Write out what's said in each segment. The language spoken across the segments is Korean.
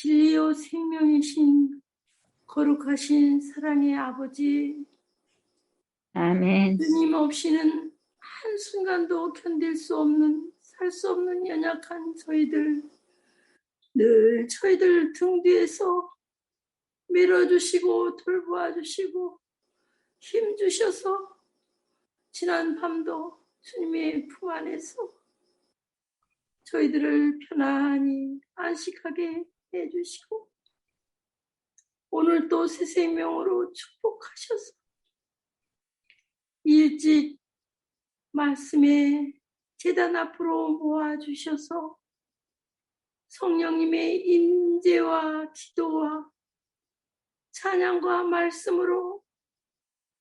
진리요 생명이신 거룩하신 사랑의 아버지, 아멘. 주님 없이는 한순간도 견딜 수 없는, 살 수 없는 연약한 저희들, 늘 저희들 등 뒤에서 밀어주시고 돌보아주시고 힘주셔서 지난 밤도 주님의 품 안에서 저희들을 편안히 안식하게 해주시고 오늘 또 새 생명으로 축복하셔서 일찍 말씀의 제단 앞으로 모아주셔서 성령님의 임재와 기도와 찬양과 말씀으로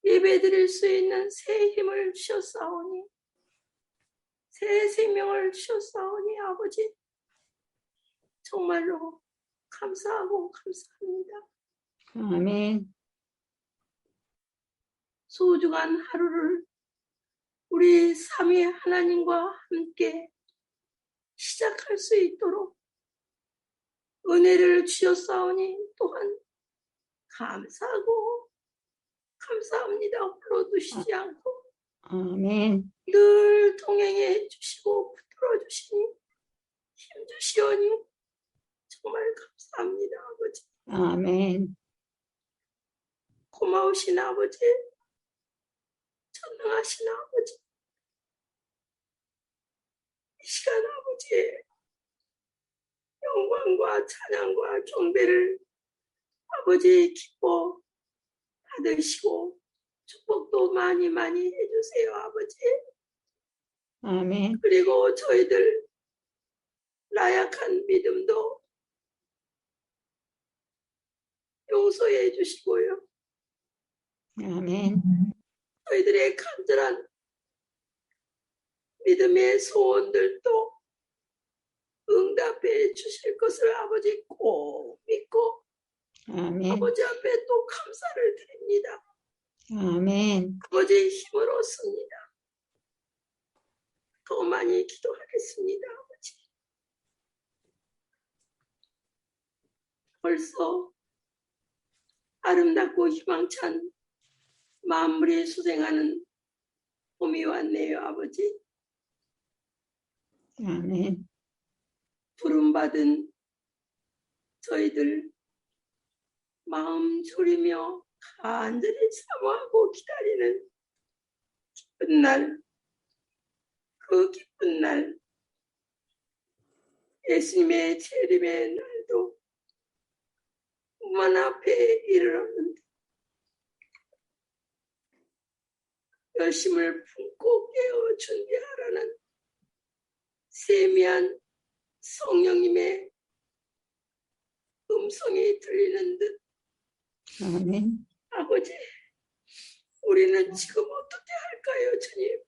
예배드릴 수 있는 새 힘을 주셨사오니 새 생명을 주셨사오니 아버지 정말로 감사하고 감사합니다. 아멘. 소중한 하루를 우리 삼위 하나님과 함께 시작할 수 있도록 은혜를 주셨사오니 또한 감사하고 감사합니다. 홀로두시지 않고 아멘. 늘 동행해 주시고 붙들어 주시니 힘 주시오니 정말 감사합니다. 아버지. 아멘. 고마우신 아버지, 전능하신 아버지, 이 시간 아버지의 영광과 찬양과 경배를 아버지 기뻐 받으시고 축복도 많이 많이 해주세요. 아버지. 아멘. 그리고 저희들 나약한 믿음도 용서해 주시고요. 아멘. 저희들의 간절한 믿음의 소원들도 응답해 주실 것을 아버지 꼭 믿고 아멘. 아버지 앞에 또 감사를 드립니다. 아멘. 아버지의 힘을 얻습니다. 더 많이 기도하겠습니다. 아버지. 벌써 아름답고 희망찬 만물이 수생하는 봄이 왔네요. 아버지. 아멘. 부름받은 저희들 마음 졸이며 간절히 사모하고 기다리는 기쁜 날, 그 기쁜 날, 예수님의 재림의 날도 문 앞에 이르렀는데 열심을 품고 깨어 준비하라는 세미한 성령님의 음성이 들리는 듯 아멘. 아버지, 우리는 지금 어떻게 할까요, 주님?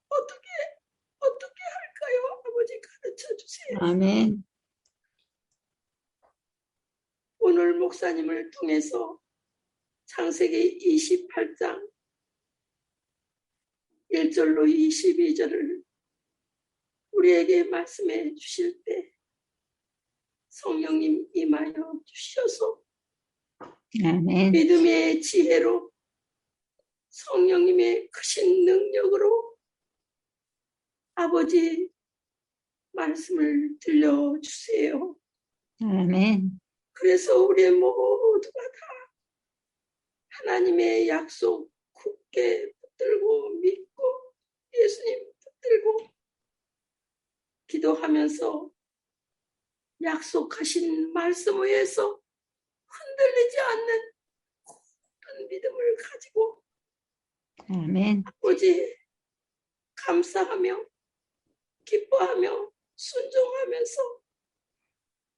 어떻게 할까요? 아버지 가르쳐 주세요. 아멘. 오늘 목사님을 통해서 창세기 28장 1절로 22절을 우리에게 말씀해 주실 때 성령님 임하여 주셔서 아멘. 믿음의 지혜로 성령님의 크신 능력으로 아버지 말씀을 들려주세요. 아멘. 그래서 우리 모두가 다 하나님의 약속 굳게 붙들고 믿고 예수님 붙들고 기도하면서 약속하신 말씀 위에서 흔들리지 않는 굳은 믿음을 가지고 아멘. 아버지 감사하며 기뻐하며 순종하면서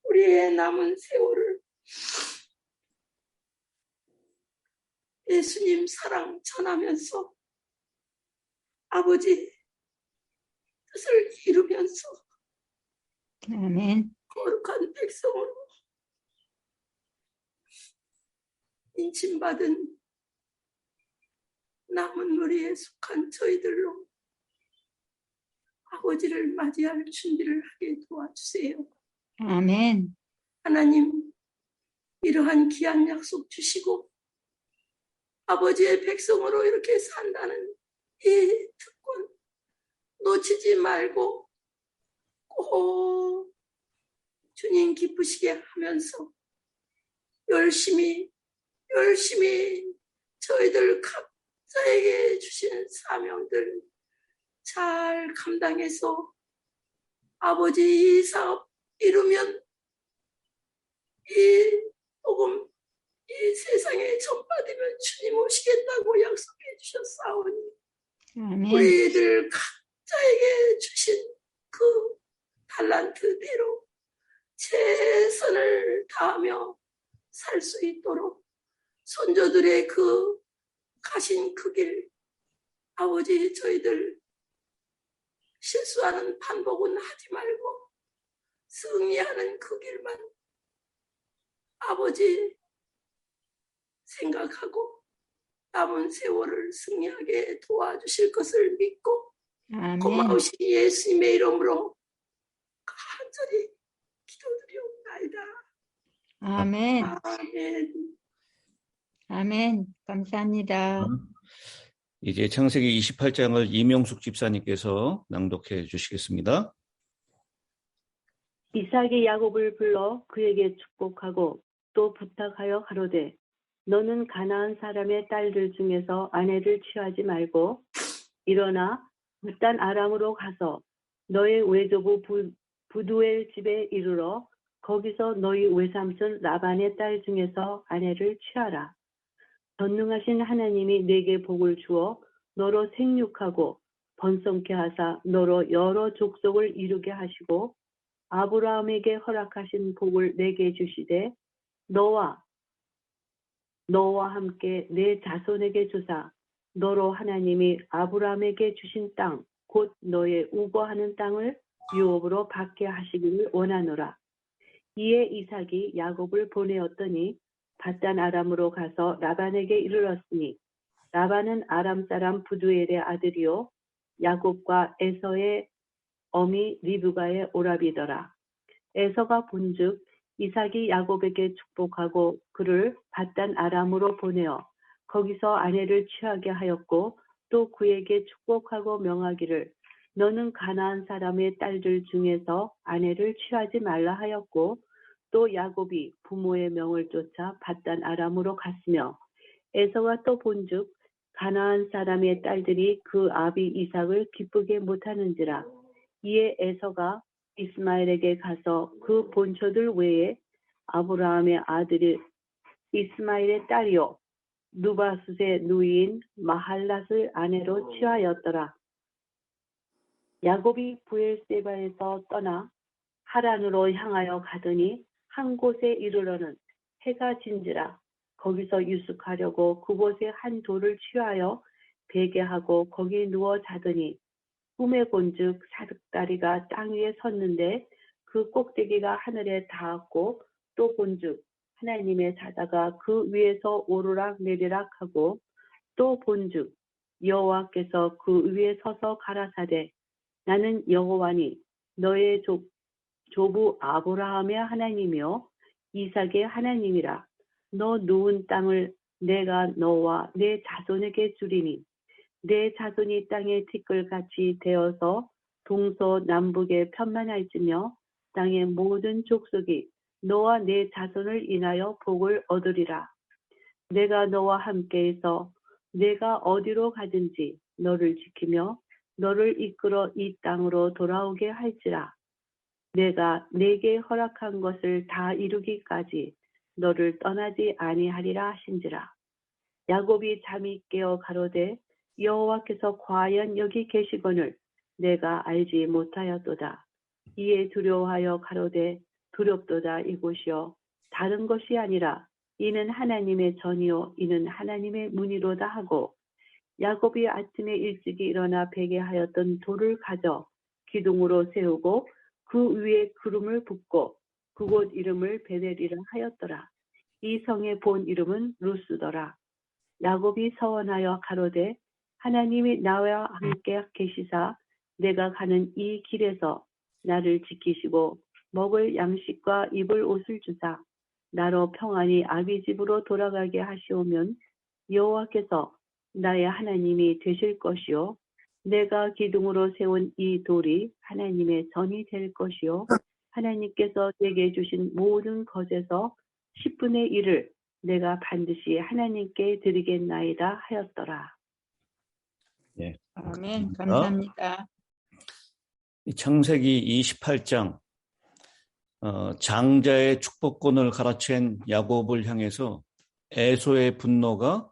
우리의 남은 세월을 예수님 사랑 전하면서 아버지 뜻을 이루면서 아멘. 거룩한 백성으로 인침받은 남은 무리에 속한 저희들로 아버지를 맞이할 준비를 하게 도와주세요. 아멘. 하나님, 이러한 귀한 약속 주시고 아버지의 백성으로 이렇게 산다는 이 특권 놓치지 말고 꼭 주님 기쁘시게 하면서 열심히 저희들 각자에게 주신 사명들 잘 감당해서 아버지 이 사업 이루면 이 복음 이 세상에 전파되면 주님 오시겠다고 약속해 주셨사오니 아멘. 우리들 각자에게 주신 그 달란트대로 최선을 다하며 살 수 있도록 손자들의 그 가신 그 길 아버지 저희들 실수하는 반복은 하지 말고 승리하는 그 길만 아버지 생각하고 남은 세월을 승리하게 도와주실 것을 믿고 아멘. 고마우신 예수님의 이름으로 간절히 기도드리옵나이다. 아멘. 아멘. 아멘. 감사합니다. 이제 창세기 28장을 이명숙 집사님께서 낭독해 주시겠습니다. 이삭이 야곱을 불러 그에게 축복하고 또 부탁하여 가로되 너는 가나안 사람의 딸들 중에서 아내를 취하지 말고 일어나 뭇단 아람으로 가서 너의 외조부 부두엘 집에 이르러 거기서 너희 외삼촌 라반의 딸 중에서 아내를 취하라. 전능하신 하나님이 내게 복을 주어 너로 생육하고 번성케 하사 너로 여러 족속을 이루게 하시고 아브라함에게 허락하신 복을 내게 주시되 너와 함께 내 자손에게 주사 너로 하나님이 아브라함에게 주신 땅 곧 너의 우거하는 땅을 유업으로 받게 하시기를 원하노라. 이에 이삭이 야곱을 보내었더니 밧단 아람으로 가서 라반에게 이르렀으니 라반은 아람 사람 부두엘의 아들이요 야곱과 에서의 어미 리브가의 오라비더라. 에서가 본즉 이삭이 야곱에게 축복하고 그를 밧단 아람으로 보내어 거기서 아내를 취하게 하였고 또 그에게 축복하고 명하기를 너는 가나안 사람의 딸들 중에서 아내를 취하지 말라 하였고 또 야곱이 부모의 명을 쫓아 밧단 아람으로 갔으며 에서가 또 본즉 가나안 사람의 딸들이 그 아비 이삭을 기쁘게 못하는지라. 이에 에서가 이스마엘에게 가서 그 본처들 외에 아브라함의 아들이 이스마엘의 딸이요 누바숫의 누이인 마할랏을 아내로 취하였더라. 야곱이 부엘세바에서 떠나 하란으로 향하여 가더니 한 곳에 이르러는 해가 진지라. 거기서 유숙하려고 그곳에 한 돌을 취하여 베개하고 거기 누워 자더니 꿈에 본즉 사득다리가 땅 위에 섰는데 그 꼭대기가 하늘에 닿았고 또 본즉 하나님의 사자가 그 위에서 오르락 내리락 하고 또 본즉 여호와께서 그 위에 서서 가라사대 나는 여호와니 너의 조부 아브라함의 하나님이요 이삭의 하나님이라. 너 누운 땅을 내가 너와 내 자손에게 주리니 내 자손이 땅의 티끌같이 되어서 동서남북에 편만할지며 땅의 모든 족속이 너와 내 자손을 인하여 복을 얻으리라. 내가 너와 함께해서 내가 어디로 가든지 너를 지키며 너를 이끌어 이 땅으로 돌아오게 할지라. 내가 내게 허락한 것을 다 이루기까지 너를 떠나지 아니하리라 하신지라. 야곱이 잠이 깨어 가로되 여호와께서 과연 여기 계시거늘 내가 알지 못하였도다. 이에 두려워하여 가로되 두렵도다 이곳이요 다른 것이 아니라 이는 하나님의 전이요 이는 하나님의 문이로다 하고 야곱이 아침에 일찍이 일어나 베개하였던 돌을 가져 기둥으로 세우고 그 위에 구름을 붓고 그곳 이름을 베델이라 하였더라. 이 성의 본 이름은 루스더라. 야곱이 서원하여 가로되 하나님이 나와 함께 계시사 내가 가는 이 길에서 나를 지키시고 먹을 양식과 입을 옷을 주사 나로 평안히 아비 집으로 돌아가게 하시오면 여호와께서 나의 하나님이 되실 것이요 내가 기둥으로 세운 이 돌이 하나님의 전이 될 것이요 하나님께서 내게 주신 모든 것에서 10분의 1을 내가 반드시 하나님께 드리겠나이다 하였더라. 네. 아멘. 감사합니다. 창세기 28장 장자의 축복권을 가로챈 야곱을 향해서 에서의 분노가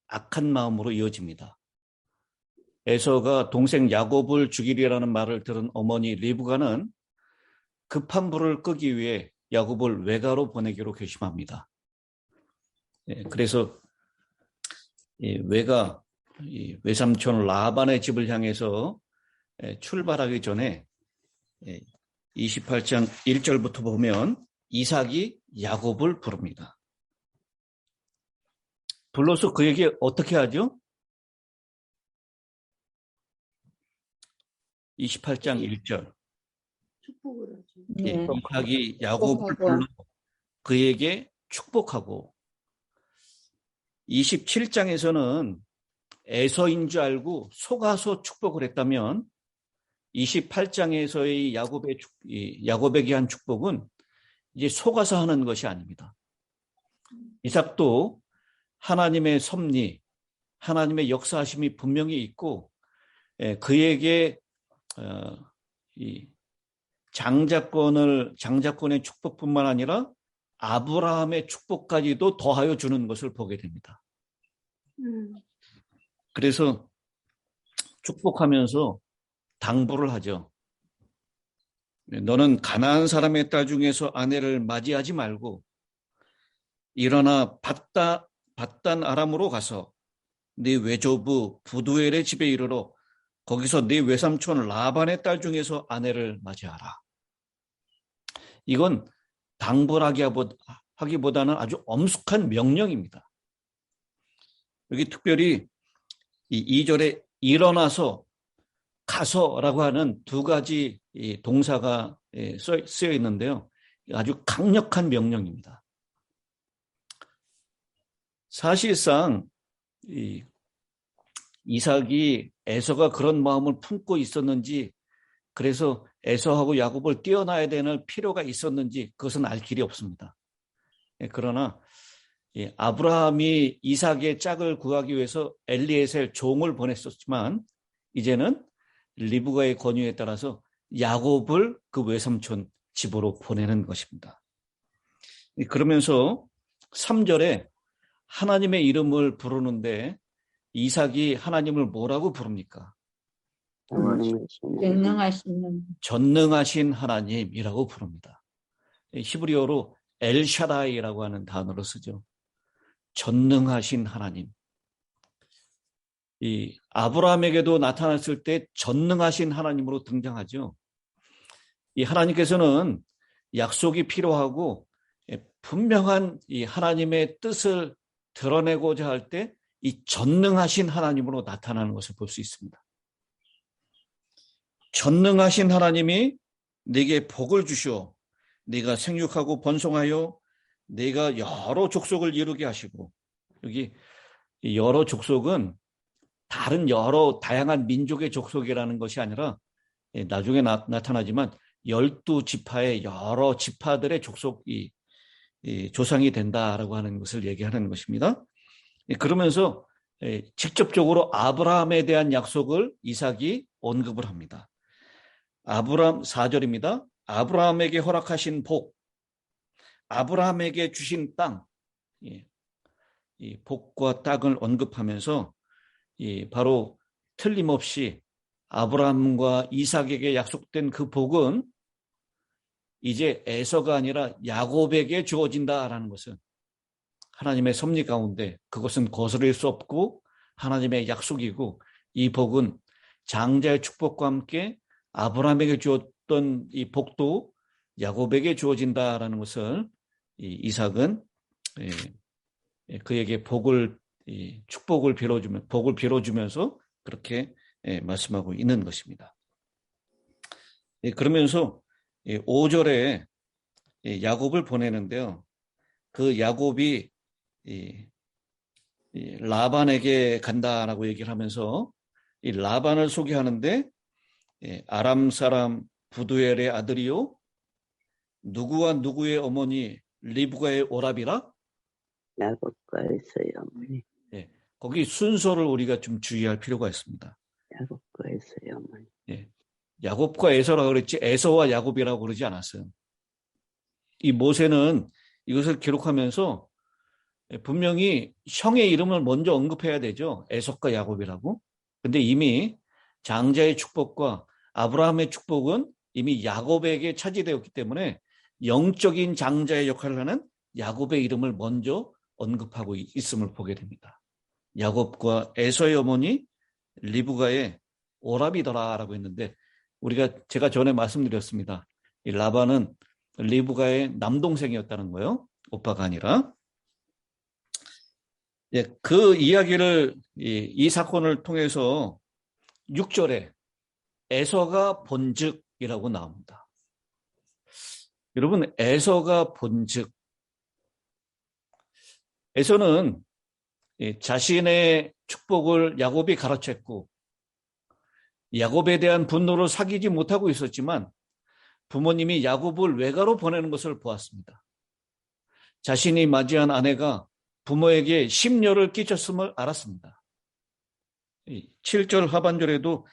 악한 마음으로 이어집니다. 에서가 동생 야곱을 죽이리라는 말을 들은 어머니 리브가는 급한 불을 끄기 위해 야곱을 외가로 보내기로 결심합니다. 그래서 외삼촌 라반의 집을 향해서 출발하기 전에 28장 1절부터 보면 이삭이 야곱을 부릅니다. 불러서 그에게 어떻게 하죠? 28장 1절. 축복을 하죠. 네. 이삭이 야곱을 축복하고. 불러 그에게 축복하고 27장에서는 에서인 줄 알고 속아서 축복을 했다면 28장에서의 야곱에게 한 축복은 이제 속아서 하는 것이 아닙니다. 이삭도 하나님의 섭리, 하나님의 역사하심이 분명히 있고 그에게 이 장자권의 축복뿐만 아니라 아브라함의 축복까지도 더하여 주는 것을 보게 됩니다. 그래서 축복하면서 당부를 하죠. 너는 가나안 사람의 딸 중에서 아내를 맞이하지 말고 일어나 밧단 아람으로 가서 네 외조부 부두엘의 집에 이르러 거기서 네 외삼촌 라반의 딸 중에서 아내를 맞이하라. 이건 당부하기보다는 아주 엄숙한 명령입니다. 여기 특별히 이 2절에 일어나서 가서라고 하는 두 가지 동사가 쓰여 있는데요. 아주 강력한 명령입니다. 사실상 이삭이 에서가 그런 마음을 품고 있었는지 그래서 에서하고 야곱을 떼어놔야 되는 필요가 있었는지 그것은 알 길이 없습니다. 그러나 아브라함이 이삭의 짝을 구하기 위해서 엘리에셀 종을 보냈었지만 이제는 리브가의 권유에 따라서 야곱을 그 외삼촌 집으로 보내는 것입니다. 그러면서 3절에 하나님의 이름을 부르는데 이삭이 하나님을 뭐라고 부릅니까? 전능하신 하나님이라고 부릅니다. 히브리어로 엘샤다이라고 하는 단어로 쓰죠. 전능하신 하나님. 이 아브라함에게도 나타났을 때 전능하신 하나님으로 등장하죠. 이 하나님께서는 약속이 필요하고 분명한 이 하나님의 뜻을 드러내고자 할 때 이 전능하신 하나님으로 나타나는 것을 볼 수 있습니다. 전능하신 하나님이 네게 복을 주시오. 네가 생육하고 번성하여 네가 여러 족속을 이루게 하시고, 여기 여러 족속은 다른 다양한 민족의 족속이라는 것이 아니라 나중에 나타나지만 12지파의 여러 지파들의 족속이 조상이 된다라고 하는 것을 얘기하는 것입니다. 그러면서 직접적으로 아브라함에 대한 약속을 이삭이 언급을 합니다. 아브라함 4절입니다. 아브라함에게 허락하신 복, 아브라함에게 주신 땅, 이 복과 땅을 언급하면서 바로 틀림없이 아브라함과 이삭에게 약속된 그 복은 이제 에서가 아니라 야곱에게 주어진다라는 것은 하나님의 섭리 가운데 그것은 거스릴 수 없고 하나님의 약속이고 이 복은 장자의 축복과 함께 아브라함에게 주었던 이 복도 야곱에게 주어진다라는 것을 이삭은 그에게 축복을 빌어주면서 그렇게 말씀하고 있는 것입니다. 그러면서 5절에 야곱을 보내는데요. 그 야곱이 이 라반에게 간다라고 얘기를 하면서 이 라반을 소개하는데 아람 사람 부두엘의 아들이요 누구와 누구의 어머니 리브가의 오라비라? 야곱과 에서의 어머니. 거기 순서를 우리가 좀 주의할 필요가 있습니다. 야곱과 에서의 어머니. 야곱과 에서라 그랬지 에서와 야곱이라고 그러지 않았어요. 이 모세는 이것을 기록하면서 분명히 형의 이름을 먼저 언급해야 되죠. 에서과 야곱이라고. 근데 이미 장자의 축복과 아브라함의 축복은 이미 야곱에게 차지되었기 때문에 영적인 장자의 역할을 하는 야곱의 이름을 먼저 언급하고 있음을 보게 됩니다. 야곱과 에서의 어머니 리브가의 오라비더라라고 했는데 제가 전에 말씀드렸습니다. 이 라반은 리브가의 남동생이었다는 거예요. 오빠가 아니라. 그 이야기를 이 사건을 통해서 6절에 에서가 본즉이라고 나옵니다. 여러분, 에서가 본즉. 에서는 자신의 축복을 야곱이 가로챘고 야곱에 대한 분노를 사귀지 못하고 있었지만 부모님이 야곱을 외가로 보내는 것을 보았습니다. 자신이 맞이한 아내가 부모에게 심려를 끼쳤음을 알았습니다. 7절 하반절에도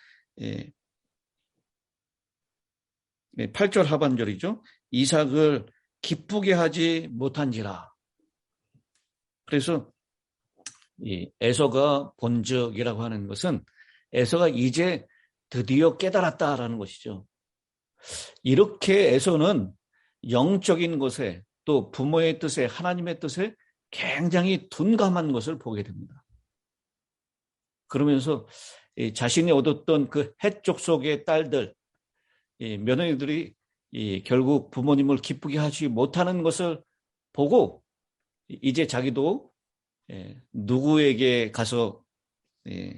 8절 하반절이죠. 이삭을 기쁘게 하지 못한지라. 그래서 이 에서가 본적이라고 하는 것은 에서가 이제 드디어 깨달았다라는 것이죠. 이렇게 에서는 영적인 것에 또 부모의 뜻에 하나님의 뜻에 굉장히 둔감한 것을 보게 됩니다. 그러면서 자신이 얻었던 그 헷족 속의 딸들, 며느리들이 결국 부모님을 기쁘게 하지 못하는 것을 보고 이제 자기도 누구에게 가서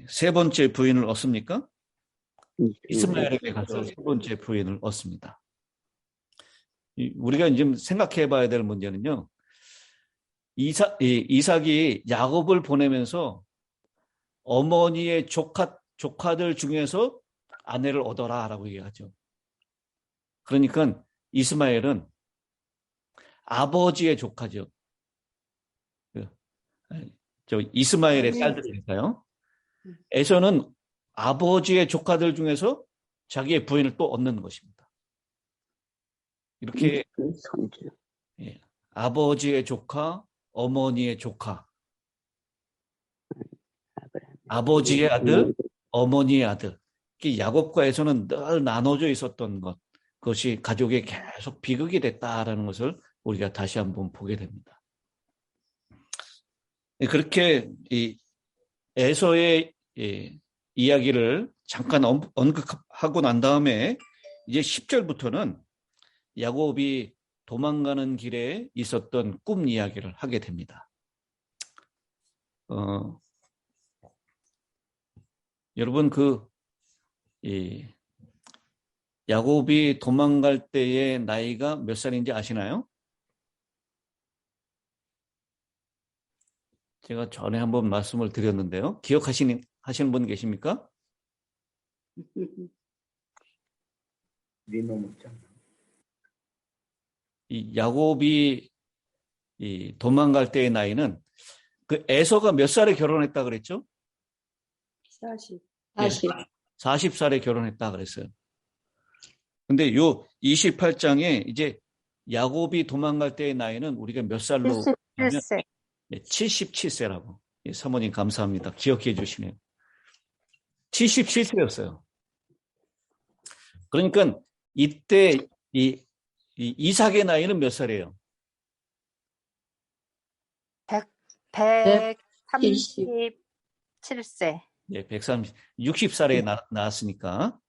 세 번째 부인을 얻습니까? 이스마엘에게 가서 세 번째 부인을 얻습니다. 우리가 지금 생각해 봐야 될 문제는요. 이삭이 야곱을 보내면서 어머니의 조카들 중에서 아내를 얻어라라고 얘기하죠. 그러니까 이스마엘은 아버지의 조카죠. 이스마엘의 딸들이니까요. 에서는 아버지의 조카들 중에서 자기의 부인을 또 얻는 것입니다. 이렇게 아버지의 조카, 어머니의 조카, 아버지의 아들, 어머니의 아들. 야곱과 에서는 늘 나눠져 있었던 것, 그것이 가족에 계속 비극이 됐다라는 것을 우리가 다시 한번 보게 됩니다. 그렇게 이 에서의 이야기를 잠깐 언급하고 난 다음에 이제 10절부터는 야곱이 도망가는 길에 있었던 꿈 이야기를 하게 됩니다. 여러분 야곱이 도망갈 때의 나이가 몇 살인지 아시나요? 제가 전에 한번 말씀을 드렸는데요. 기억하시는 분 계십니까? 이 야곱이 도망갈 때의 나이는 그 에서가 몇 살에 결혼했다 그랬죠? 40살에 결혼했다 그랬어요. 근데 요 28장에 이제 야곱이 도망갈 때의 나이는 우리가 몇 살로 77세. 77세라고. 사모님 감사합니다. 기억해 주시네요. 77세였어요. 그러니까 이때 이 이삭의 나이는 몇 살이에요? 137세. 60살에 나왔으니까.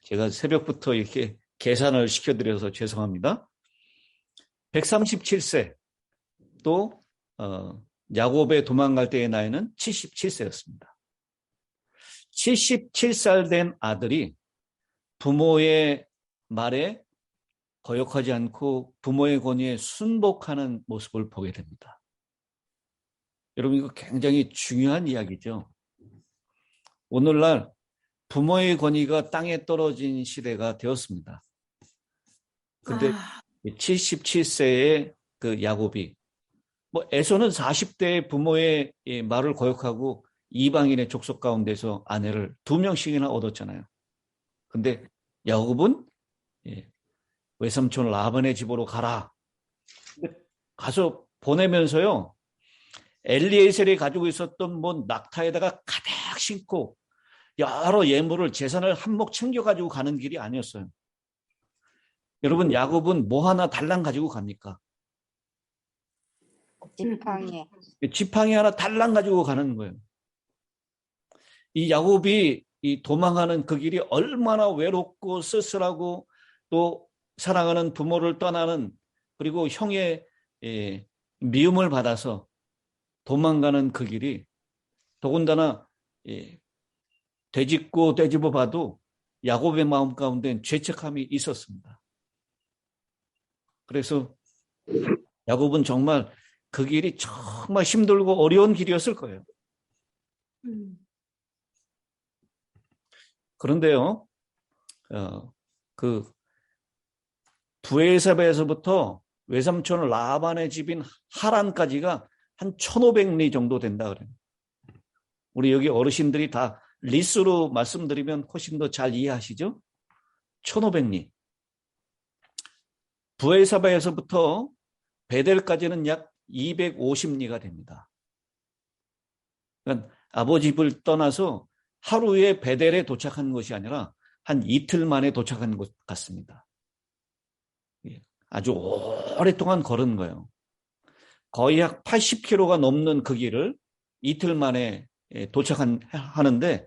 제가 새벽부터 이렇게 계산을 시켜드려서 죄송합니다. 137세. 또 야곱의 도망갈 때의 나이는 77세였습니다. 77살 된 아들이 부모의 말에 거역하지 않고 부모의 권위에 순복하는 모습을 보게 됩니다. 여러분, 이거 굉장히 중요한 이야기죠. 오늘날 부모의 권위가 땅에 떨어진 시대가 되었습니다. 근데 77세의 그 야곱이, 에서는 40대의 부모의 말을 거역하고 이방인의 족속 가운데서 아내를 2명씩이나 얻었잖아요. 근데 야곱은 외삼촌 라반의 집으로 가라. 가서 보내면서요, 엘리에셀이 가지고 있었던 낙타에다가 가득 싣고 여러 예물을, 재산을 한몫 챙겨가지고 가는 길이 아니었어요. 여러분, 야곱은 뭐 하나 달랑 가지고 갑니까? 지팡이. 지팡이 하나 달랑 가지고 가는 거예요. 이 야곱이 이 도망하는 그 길이 얼마나 외롭고 쓸쓸하고, 또 사랑하는 부모를 떠나는, 그리고 형의 미움을 받아서 도망가는 그 길이, 더군다나 되짚고 되짚어 봐도 야곱의 마음 가운데는 죄책감이 있었습니다. 그래서 야곱은 정말 그 길이 정말 힘들고 어려운 길이었을 거예요. 그런데요, 그 브에사바에서부터 외삼촌 라반의 집인 하란까지가 한 1500리 정도 된다 그래요. 우리 여기 어르신들이 다 리수로 말씀드리면 훨씬 더 잘 이해하시죠? 1500리. 브에사바에서부터 베델까지는 약 250리가 됩니다. 그러니까 아버지 집을 떠나서 하루에 베델에 도착한 것이 아니라 한 이틀 만에 도착한 것 같습니다. 아주 오랫동안 걸은 거예요. 거의 약 80km가 넘는 그 길을 이틀 만에 도착하는데,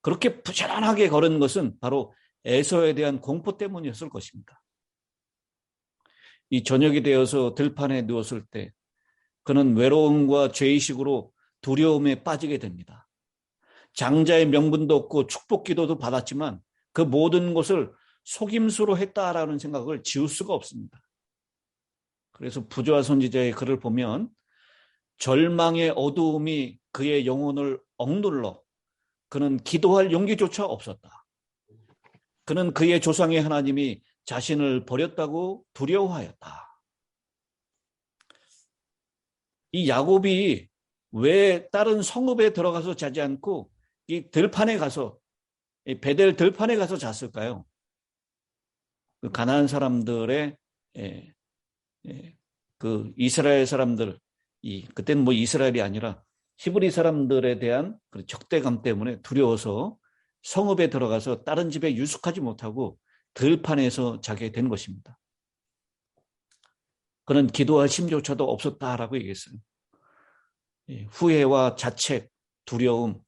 그렇게 부지런하게 걸은 것은 바로 에서에 대한 공포 때문이었을 것입니다. 이 저녁이 되어서 들판에 누웠을 때 그는 외로움과 죄의식으로 두려움에 빠지게 됩니다. 장자의 명분도 없고 축복기도도 받았지만 그 모든 것을 속임수로 했다라는 생각을 지울 수가 없습니다. 그래서 부조와 선지자의 글을 보면 절망의 어두움이 그의 영혼을 억눌러 그는 기도할 용기조차 없었다. 그는 그의 조상의 하나님이 자신을 버렸다고 두려워하였다. 이 야곱이 왜 다른 성읍에 들어가서 자지 않고 이 들판에 가서, 이 베델 들판에 가서 잤을까요? 그 가나안 사람들의 그 이스라엘 사람들, 그때는 이스라엘이 아니라 히브리 사람들에 대한 그 적대감 때문에 두려워서 성읍에 들어가서 다른 집에 유숙하지 못하고 들판에서 자게 된 것입니다. 그는 기도할 힘조차도 없었다라고 얘기했어요. 후회와 자책, 두려움,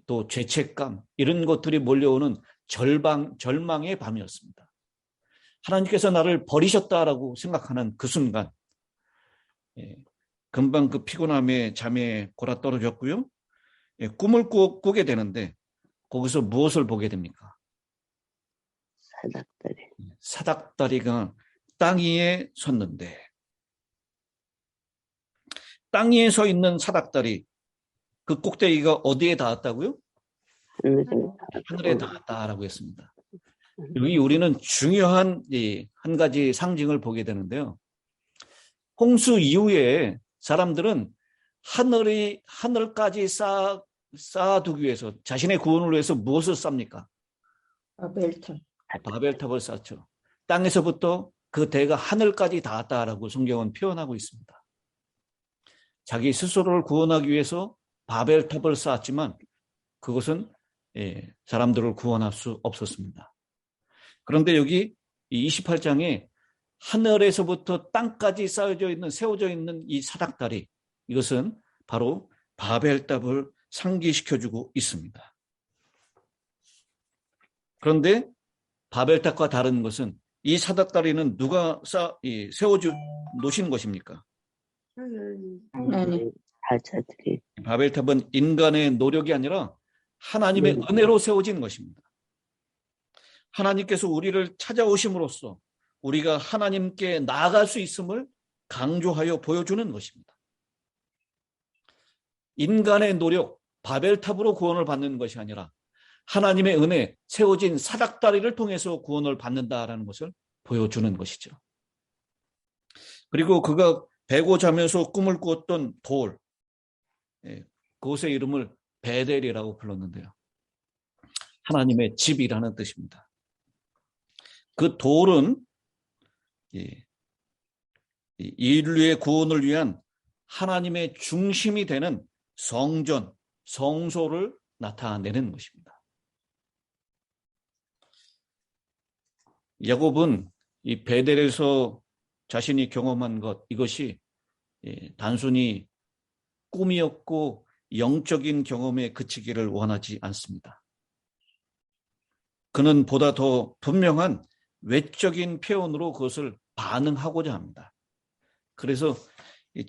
또 죄책감, 이런 것들이 몰려오는 절망의 밤이었습니다. 하나님께서 나를 버리셨다라고 생각하는 그 순간, 금방 그 피곤함에 잠에 골아 떨어졌고요. 꿈을 꾸게 되는데 거기서 무엇을 보게 됩니까? 사닥다리. 사닥다리가 땅 위에 섰는데, 땅 위에 서 있는 사닥다리, 그 꼭대기가 어디에 닿았다고요? 하늘에 닿았다라고 했습니다. 여기 우리는 중요한 한 가지 상징을 보게 되는데요. 홍수 이후에 사람들은 하늘까지 쌓아두기 위해서, 자신의 구원을 위해서 무엇을 쌓습니까? 바벨탑을 쌓죠. 땅에서부터 그 대가 하늘까지 닿았다라고 성경은 표현하고 있습니다. 자기 스스로를 구원하기 위해서 바벨탑을 쌓았지만 그것은 사람들을 구원할 수 없었습니다. 그런데 여기 28장에 하늘에서부터 땅까지 세워져 있는 이 사닥다리, 이것은 바로 바벨탑을 상기시켜주고 있습니다. 그런데 바벨탑과 다른 것은 이 사닥다리는 누가 세워놓으신 것입니까? 발자들이. 바벨탑은 인간의 노력이 아니라 하나님의 은혜로 세워진 것입니다. 하나님께서 우리를 찾아오심으로써 우리가 하나님께 나아갈 수 있음을 강조하여 보여주는 것입니다. 인간의 노력, 바벨탑으로 구원을 받는 것이 아니라 하나님의 은혜, 세워진 사닥다리를 통해서 구원을 받는다라는 것을 보여주는 것이죠. 그리고 그가 베고 자면서 꿈을 꾸었던 돌, 그곳의 이름을 베델이라고 불렀는데요. 하나님의 집이라는 뜻입니다. 그 돌은 인류의 구원을 위한 하나님의 중심이 되는 성전, 성소를 나타내는 것입니다. 야곱은 이 베델에서 자신이 경험한 것, 이것이 단순히 꿈이었고 영적인 경험에 그치기를 원하지 않습니다. 그는 보다 더 분명한 외적인 표현으로 그것을 반응하고자 합니다. 그래서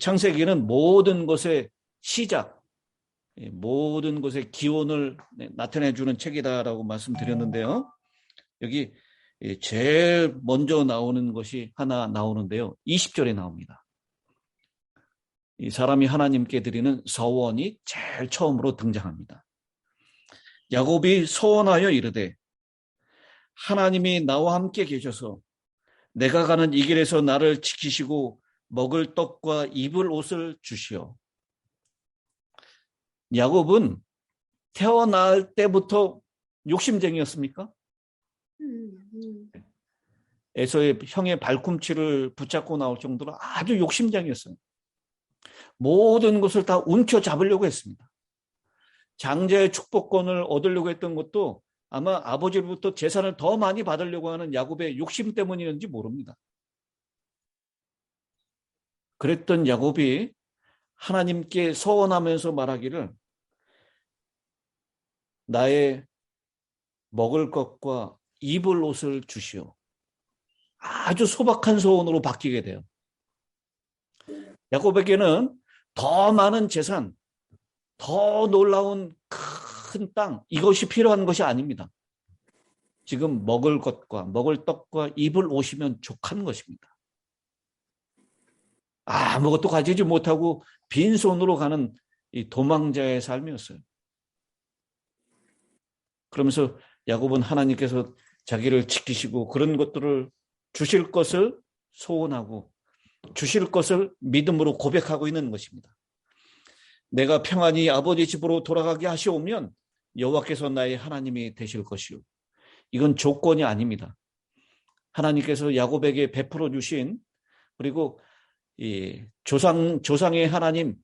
창세기는 모든 것의 시작, 모든 것의 기원을 나타내주는 책이다라고 말씀드렸는데요. 여기 제일 먼저 나오는 것이 하나 나오는데요. 20절에 나옵니다. 이 사람이 하나님께 드리는 서원이 제일 처음으로 등장합니다. 야곱이 서원하여 이르되 하나님이 나와 함께 계셔서 내가 가는 이 길에서 나를 지키시고 먹을 떡과 입을 옷을 주시오. 야곱은 태어날 때부터 욕심쟁이였습니까? 에서의 형의 발꿈치를 붙잡고 나올 정도로 아주 욕심쟁이였어요. 모든 것을 다 움켜잡으려고 했습니다. 장자의 축복권을 얻으려고 했던 것도 아마 아버지로부터 재산을 더 많이 받으려고 하는 야곱의 욕심 때문이었는지 모릅니다. 그랬던 야곱이 하나님께 서원하면서 말하기를 나의 먹을 것과 입을 옷을 주시오. 아주 소박한 소원으로 바뀌게 돼요. 야곱에게는 더 많은 재산, 더 놀라운 큰 땅, 이것이 필요한 것이 아닙니다. 지금 먹을 것과 먹을 떡과 입을 옷이면 족한 것입니다. 아무것도 가지지 못하고 빈손으로 가는 이 도망자의 삶이었어요. 그러면서 야곱은 하나님께서 자기를 지키시고 그런 것들을 주실 것을 소원하고 주실 것을 믿음으로 고백하고 있는 것입니다. 내가 평안히 아버지 집으로 돌아가게 하시오면 여호와께서 나의 하나님이 되실 것이요. 이건 조건이 아닙니다. 하나님께서 야곱에게 베풀어 주신, 그리고 이 조상의 하나님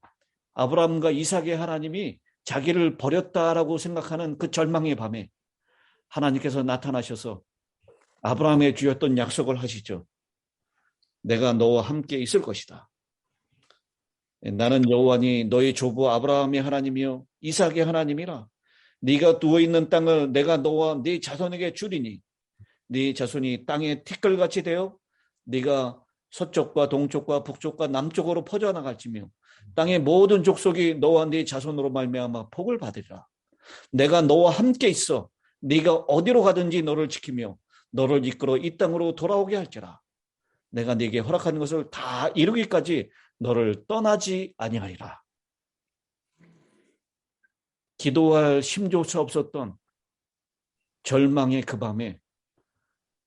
아브라함과 이삭의 하나님이 자기를 버렸다라고 생각하는 그 절망의 밤에 하나님께서 나타나셔서 아브라함에 주셨던 약속을 하시죠. 내가 너와 함께 있을 것이다. 나는 여호와니 너희 조부 아브라함의 하나님이요 이삭의 하나님이라. 네가 누워있는 땅을 내가 너와 네 자손에게 주리니 네 자손이 땅의 티끌같이 되어 네가 서쪽과 동쪽과 북쪽과 남쪽으로 퍼져나갈지며 땅의 모든 족속이 너와 네 자손으로 말미암아 복을 받으리라. 내가 너와 함께 있어 네가 어디로 가든지 너를 지키며 너를 이끌어 이 땅으로 돌아오게 할지라. 내가 네게 허락한 것을 다 이루기까지 너를 떠나지 아니하리라. 기도할 심조차 없었던 절망의 그 밤에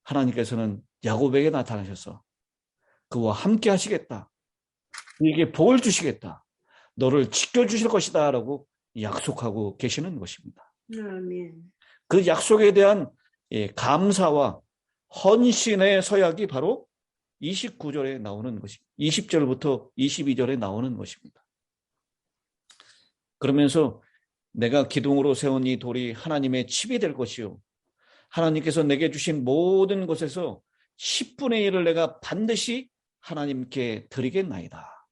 하나님께서는 야곱에게 나타나셔서 그와 함께 하시겠다. 그에게 복을 주시겠다. 너를 지켜주실 것이다 라고 약속하고 계시는 것입니다. 아멘. 그 약속에 대한 감사와 헌신의 서약이 바로 29절에 나오는 것입니다. 20절부터 22절에 나오는 것입니다. 그러면서 내가 기둥으로 세운 이 돌이 하나님의 칩이 될 것이요. 하나님께서 내게 주신 모든 것에서 10분의 1을 내가 반드시 하나님께 드리겠나이다.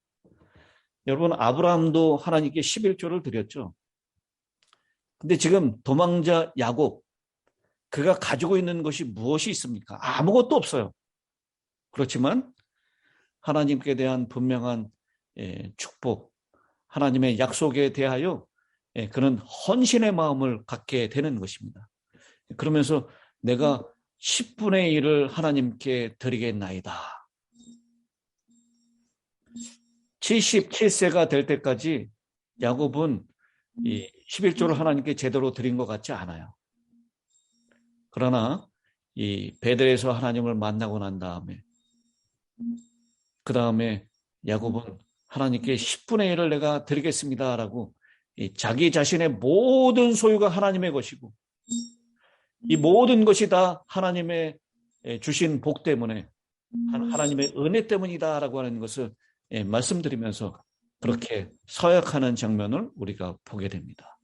여러분, 아브라함도 하나님께 11조를 드렸죠. 근데 지금 도망자 야곱, 그가 가지고 있는 것이 무엇이 있습니까? 아무것도 없어요. 그렇지만 하나님께 대한 분명한 축복, 하나님의 약속에 대하여 그는 헌신의 마음을 갖게 되는 것입니다. 그러면서 내가 10분의 1을 하나님께 드리겠나이다. 77세가 될 때까지 야곱은 이 11조를 하나님께 제대로 드린 것 같지 않아요. 그러나 이 베델에서 하나님을 만나고 난 다음에 그 다음에 야곱은 하나님께 10분의 1을 내가 드리겠습니다라고 이 자기 자신의 모든 소유가 하나님의 것이고 이 모든 것이 다 하나님의 주신 복 때문에 하나님의 은혜 때문이다라고 하는 것을 말씀드리면서 그렇게 서약하는 장면을 우리가 보게 됩니다.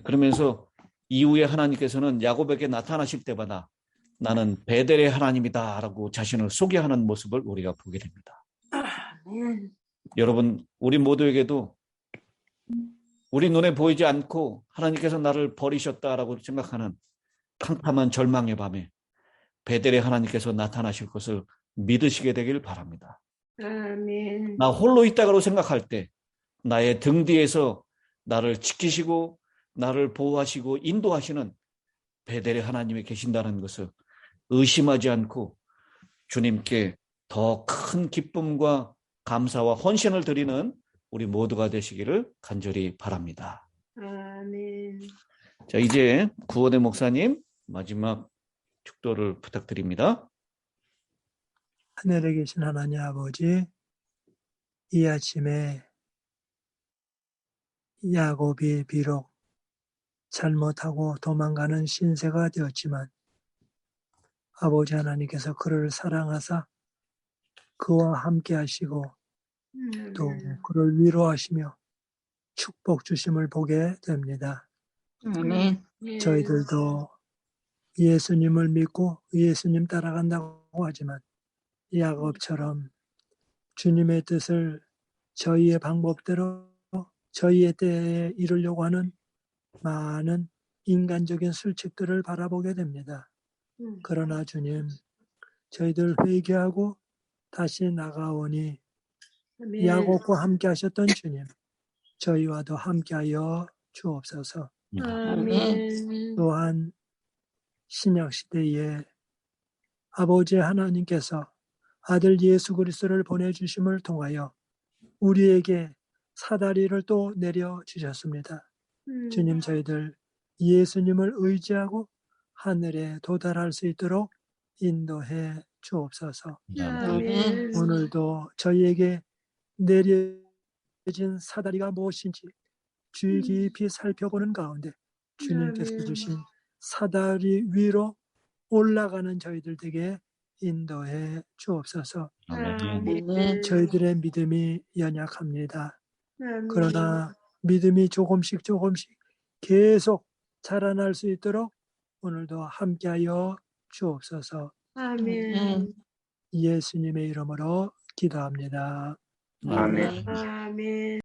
그러면서 이후에 하나님께서는 야곱에게 나타나실 때마다 나는 베델의 하나님이다라고 자신을 소개하는 모습을 우리가 보게 됩니다. 여러분, 우리 모두에게도 우리 눈에 보이지 않고 하나님께서 나를 버리셨다라고 생각하는 캄캄한 절망의 밤에 베델의 하나님께서 나타나실 것을 믿으시게 되길 바랍니다. 아멘. 나 홀로 있다고 생각할 때 나의 등 뒤에서 나를 지키시고 나를 보호하시고 인도하시는 베델의 하나님이 계신다는 것을 의심하지 않고 주님께 더 큰 기쁨과 감사와 헌신을 드리는 우리 모두가 되시기를 간절히 바랍니다. 아멘. 자, 이제 구원의 목사님 마지막 축도를 부탁드립니다. 하늘에 계신 하나님 아버지, 이 아침에 야곱이 비록 잘못하고 도망가는 신세가 되었지만 아버지 하나님께서 그를 사랑하사 그와 함께 하시고 또 그를 위로하시며 축복 주심을 보게 됩니다. 아멘. 저희들도 예수님을 믿고 예수님 따라간다고 하지만 야곱처럼 주님의 뜻을 저희의 방법대로 저희의 때에 이루려고 하는 많은 인간적인 술책들을 바라보게 됩니다. 그러나 주님, 저희들 회개하고 다시 나가오니 아멘. 야곱과 함께 하셨던 주님, 저희와도 함께하여 주옵소서. 아멘. 또한 신약시대에 아버지 하나님께서 아들 예수 그리스도를 보내주심을 통하여 우리에게 사다리를 또 내려주셨습니다. 주님, 저희들 예수님을 의지하고 하늘에 도달할 수 있도록 인도해 주옵소서. 아멘. 오늘도 저희에게 내려진 사다리가 무엇인지 주의 깊이 살펴보는 가운데 주님께서 아멘. 주신 사다리 위로 올라가는 저희들 되게 인도해 주옵소서. 아멘. 저희들의 믿음이 연약합니다. 아멘. 그러나 믿음이 조금씩 계속 자라날 수 있도록 오늘도 함께하여 주옵소서. 아멘. 예수님의 이름으로 기도합니다. 아멘. 아멘.